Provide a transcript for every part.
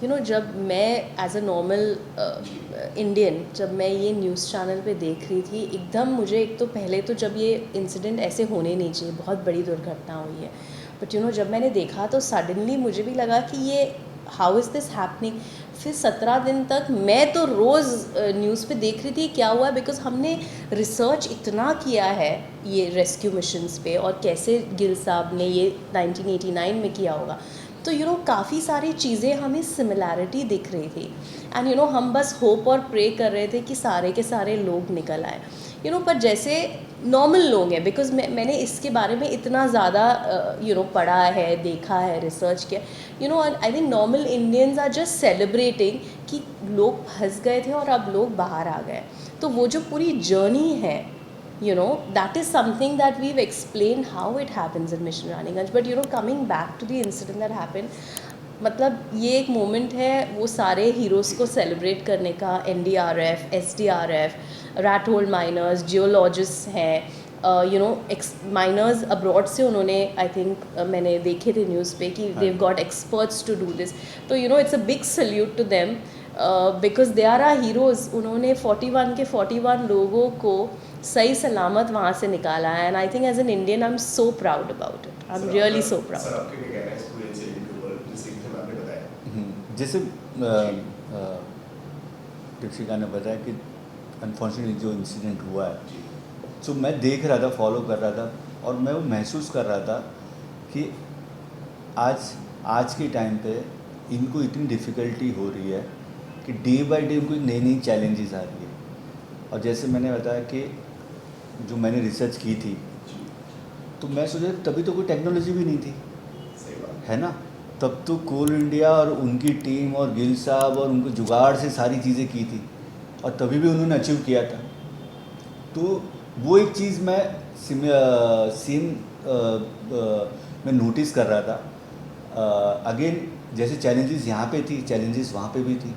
जब मैं as a normal Indian जब मैं ये न्यूज़ चैनल पे देख रही थी, एकदम मुझे एक तो पहले तो जब ये इंसिडेंट ऐसे होने नहीं चाहिए, बहुत बड़ी दुर्घटना हुई है, बट जब मैंने देखा तो सडनली मुझे भी लगा कि ये हाउ इज़ दिस हैपनिंग। फिर 17 दिन तक मैं तो रोज़ न्यूज़ पे देख रही थी क्या हुआ है, बिकॉज हमने रिसर्च इतना किया है ये रेस्क्यू मिशंस पे, और कैसे गिल साहब ने ये 1989 में किया होगा। तो काफ़ी सारी चीज़ें हमें सिमिलैरिटी दिख रही थी, एंड हम बस होप और प्रे कर रहे थे कि सारे के सारे लोग निकल आए। पर जैसे नॉर्मल लोग हैं, बिकॉज मैंने इसके बारे में इतना ज़्यादा पढ़ा है, देखा है, रिसर्च किया। I think normal Indians are just celebrating कि लोग फंस गए थे और अब लोग बाहर आ गए। तो वो जो पूरी जर्नी है, that is something that we've explained how it happens in Mission Raniganj. But coming back to the incident that happened, मतलब ये एक मोमेंट है वो सारे हीरोज़ को सेलिब्रेट करने का। NDRF, SDRF, rat hole miners, geologist हैं, माइनर्स अब्रॉड से उन्होंने, आई थिंक मैंने देखे थे न्यूज़ पे कि they've got experts to do this. तो it's a big salute to them, because they are are heroes. उन्होंने 41 के 41 लोगों को सही सलामत वहाँ से निकाला है, and I think as an Indian I am so proud about it. I am really so proud. जैसे दीक्षिका ने बताया कि अनफॉर्चुनेटली जो इंसिडेंट हुआ है, तो मैं देख रहा था, फॉलो कर रहा था, और मैं वो महसूस कर रहा था कि आज के टाइम पे इनको इतनी डिफ़िकल्टी हो रही है कि डे बाय डे उनको नई नई चैलेंजेस आ रही है। और जैसे मैंने बताया कि जो मैंने रिसर्च की थी, तो मैं सोचा तभी तो कोई टेक्नोलॉजी भी नहीं थी, है ना। तब तो कोल इंडिया और उनकी टीम और गिल साहब और उनको जुगाड़ से सारी चीज़ें की थी, और तभी भी उन्होंने अचीव किया था। तो वो एक चीज़ मैं मैं नोटिस कर रहा था। अगेन जैसे चैलेंजेस यहाँ पे थी, चैलेंजेस वहाँ पे भी थी।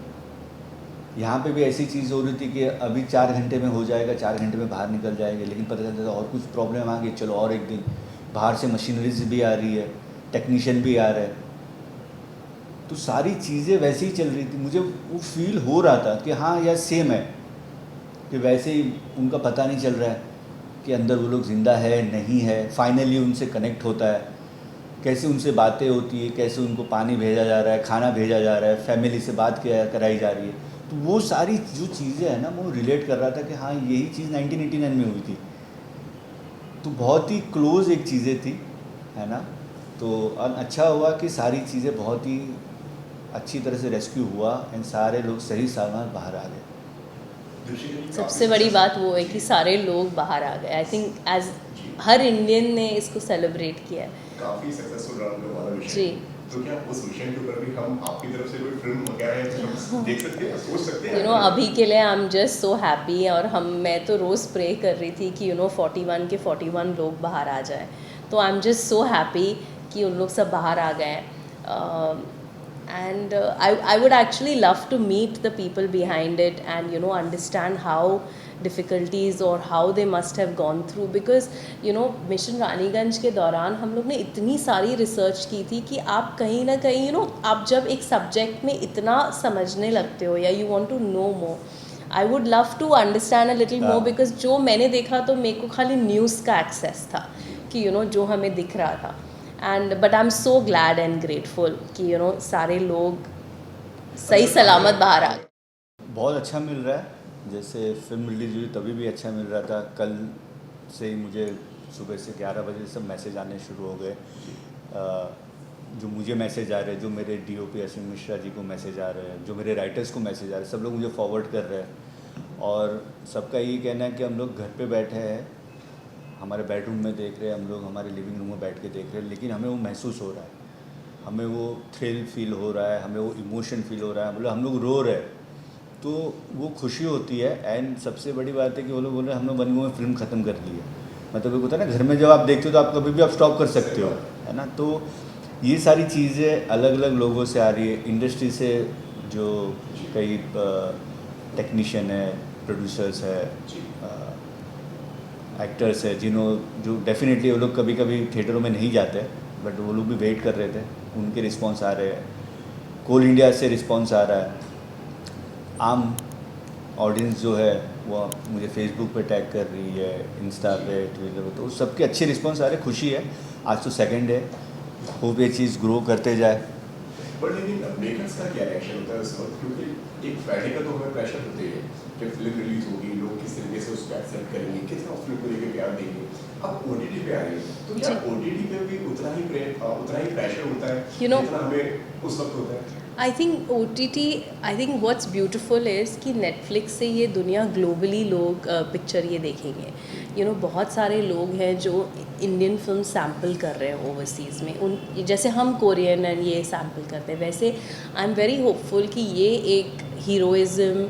यहाँ पे भी ऐसी चीज़ हो रही थी कि अभी 4 घंटे में हो जाएगा, 4 घंटे में बाहर निकल जाएंगे, लेकिन पता चलता था और कुछ प्रॉब्लम आ गई, चलो और एक दिन। बाहर से मशीनरीज भी आ रही है, टेक्नीशियन भी आ रहे हैं, तो सारी चीज़ें वैसे ही चल रही थी। मुझे वो फील हो रहा था कि हाँ यार सेम है, कि वैसे ही उनका पता नहीं चल रहा है कि अंदर वो लोग ज़िंदा है नहीं है। फाइनली उनसे कनेक्ट होता है, कैसे उनसे बातें होती है, कैसे उनको पानी भेजा जा रहा है, खाना भेजा जा रहा है, फैमिली से बात कराई जा रही है। तो वो सारी जो चीज़ें हैं ना, वो रिलेट कर रहा था कि हाँ यही चीज़ 1989 में हुई थी। तो बहुत ही क्लोज एक चीज़ें थी, है ना। तो अच्छा हुआ कि सारी चीज़ें बहुत ही अच्छी तरह से रेस्क्यू हुआ एंड सारे लोग सही सलामत बाहर आ गए। सबसे बड़ी बात वो है कि सारे लोग बाहर आ गए। आई थिंक एज हर इंडियन ने इसको सेलिब्रेट किया है। काफी सक्सेसफुल रहा हमारा मिशन। जी। तो क्या उस मिशन के ऊपर भी हम आपकी तरफ से कोई फिल्म वगैरह है तो हम देख सकते हैं, सोच सकते हैं? अभी के लिए I am just so happy, और मैं तो रोज़ प्रे कर रही थी कि 41 के 41 लोग बाहर आ जाए। तो I am just so happy कि उन लोग सब बाहर आ गए। And I would actually love to meet the people behind it and understand how difficulties or how they must have gone through, because mission Raniganj के दौरान हम लोग ने इतनी सारी रिसर्च की थी कि आप कहीं ना कहीं आप जब एक सब्जेक्ट में इतना समझने लगते हो या you want to know more, I would love to understand a little more, because जो मैंने देखा तो मेरे को खाली न्यूज़ का एक्सेस था कि जो हमें दिख रहा था। And but I am so glad and grateful कि सारे लोग सही सलामत बाहर आ गए। बहुत अच्छा मिल रहा है। जैसे फिल्म रिलीज हुई तभी भी अच्छा मिल रहा था, कल से ही मुझे सुबह से 11 बजे सब मैसेज आने शुरू हो गए। जो मुझे मैसेज आ रहे हैं, जो मेरे DOP असीम मिश्रा जी को मैसेज आ रहे हैं, जो मेरे राइटर्स को मैसेज आ रहे हैं, सब लोग मुझे फॉरवर्ड कर रहे हैं। और सबका यही कहना है कि हम लोग घर पे बैठे हैं, हमारे बेडरूम में देख रहे हैं, हम लोग हमारे लिविंग रूम में बैठ के देख रहे हैं, लेकिन हमें वो महसूस हो रहा है, हमें वो थ्रिल फील हो रहा है, हमें वो इमोशन फील हो रहा है, मतलब हम लोग रो रहे हैं, तो वो खुशी होती है। एंड सबसे बड़ी बात है कि वो लोग बोल रहे हैं हमने 1 वीक में फिल्म ख़त्म कर ली है। मतलब एक होता है ना, घर में जब आप देखते हो तो आप कभी भी आप स्टॉप कर सकते हो, है ना। तो ये सारी चीज़ें अलग अलग लोगों से आ रही है, इंडस्ट्री से जो कई टेक्नीशियन है, प्रोड्यूसर्स है, एक्टर्स है, जो डेफिनेटली वो लोग कभी कभी थिएटरों में नहीं जाते, बट वो लोग भी वेट कर रहे थे, उनके रिस्पॉन्स आ रहे हैं। कोल इंडिया से रिस्पांस आ रहा है। आम ऑडियंस जो है वो मुझे फेसबुक पे टैग कर रही है, इंस्टा पे, ट्विटर पे, तो सबके अच्छे रिस्पांस आ रहे, खुशी है। आज तो सेकंड है, होप ये चीज़ ग्रो करते जाए। बट लेकिन मेकर्स का क्या रिएक्शन होता है उस वक्त, क्योंकि एक फ्राइडे का तो हमें प्रेशर होते हैं कि फिल्म रिलीज होगी, लोग किस तरीके से उसको एक्सेप्ट करेंगे, कितना फिल्म को लेकर प्यार देंगे। अब ओटीटी पे आ रही है, तो क्या ओटीटी पे भी उतना ही प्रेशर होता है जितना हमें उस वक्त होता है? I think OTT, I think what's beautiful is कि नेटफ्लिक्स से ये दुनिया ग्लोबली लोग पिक्चर ये देखेंगे। बहुत सारे लोग हैं जो इंडियन फिल्म सैम्पल कर रहे हैं ओवरसीज़ में, उन जैसे हम कोरियन एंड ये सैम्पल करते हैं, वैसे आई एम वेरी होपफुल कि ये एक हीरोइज़म,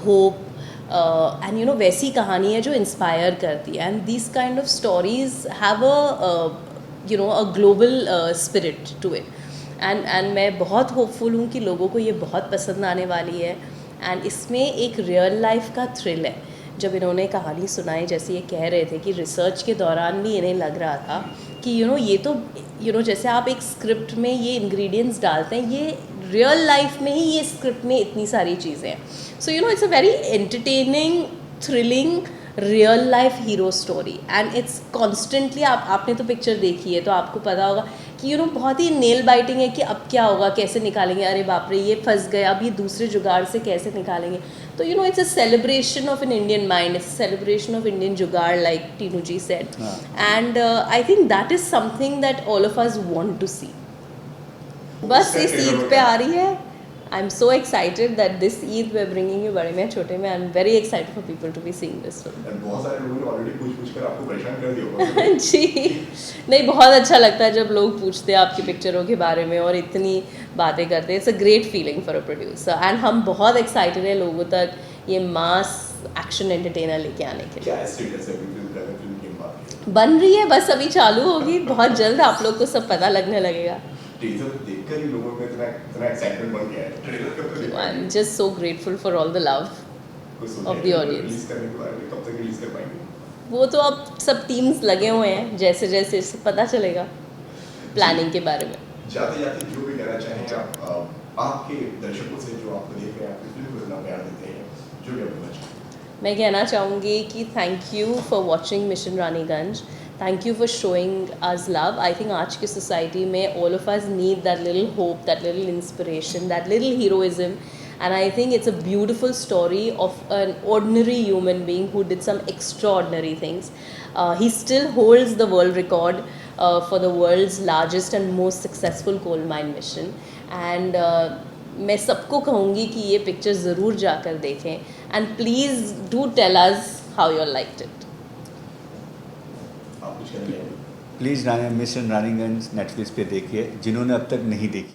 होप एंड वैसी कहानी है जो इंस्पायर करती है, and this kind of stories have a global spirit to it, and मैं बहुत होपफुल हूँ कि लोगों को ये बहुत पसंद आने वाली है। एंड इसमें एक रियल लाइफ का थ्रिल है। जब इन्होंने कहानी सुनाई, जैसे ये कह रहे थे कि रिसर्च के दौरान भी इन्हें लग रहा था कि ये तो जैसे आप एक स्क्रिप्ट में ये इंग्रेडिएंट्स डालते हैं, ये रियल लाइफ में ही ये स्क्रिप्ट में इतनी सारी चीज़ें हैं। So it's a very entertaining, thrilling, real life hero story, and it's constantly, आपने तो पिक्चर देखी है तो आपको पता होगा कि बहुत ही नेल बाइटिंग है कि अब क्या होगा, कैसे निकालेंगे, अरे बाप रे ये फंस गया, अब ये दूसरे जुगाड़ से कैसे निकालेंगे। तो it's a celebration of an Indian mind, it's a celebration of Indian jugaad, like Tinu ji said, and I think that is something that all of us want to see. बस इस ईद पे आ रही है। I am so excited that this Eid we are bringing you बड़े में छोटे में। I am very excited for people to be seeing this film. बहुत सारे लोगों ने ऑलरेडी पूछ कर आपको परेशान कर दिया होगा। जी नहीं, बहुत अच्छा लगता है जब लोग पूछते हैं आपकी पिक्चरों के बारे में और इतनी बातें करते हैं। It's a great feeling for a producer, and हम बहुत एक्साइटेड हैं लोगों तक ये मास एक्शन एंटरटेनर लेके आने के लिए। क्या स्टेटस है फिल्म की बात? बन रही है, बस अभी चालू होगी, बहुत जल्द आप लोग को सब पता लगने लगेगा। टीजर देखकर ही लोगों में इतना एक्साइटमेंट बन गया है। ट्रेलर कब तक देखा? I am just so grateful for all the love of the audience. Release करने के बारे में कब तक रिलीज कर पाएंगे? वो तो अब सब टीम्स लगे हुए हैं, जैसे जैसे इससे पता चलेगा प्लानिंग के बारे में। जाते जाते जो भी कहना चाहेंगे आप आपके दर्शकों से जो आपको देख रहे हैं, आपकी फिल्म को इतना प्यार देते हैं, जो भी आप बोलना चाहेंगे। मैं कहना चाहूँगी कि thank you for watching mission Raniganj, thank you for showing us love. I think आज की सोसाइटी में all of us need that little hope, that little inspiration, that little heroism, and I think it's a beautiful story of an ordinary human being who did some extraordinary things. He still holds the world record for the world's largest and most successful coal mine mission, and मैं सबको कहूँगी कि ये picture ज़रूर जाकर देखें, and please do tell us how you liked it. आप कुछ कहना चाहेंगे? प्लीज़ मिशन रानीगंज नेटफ्लिक्स पे देखिए, जिन्होंने अब तक नहीं देखी।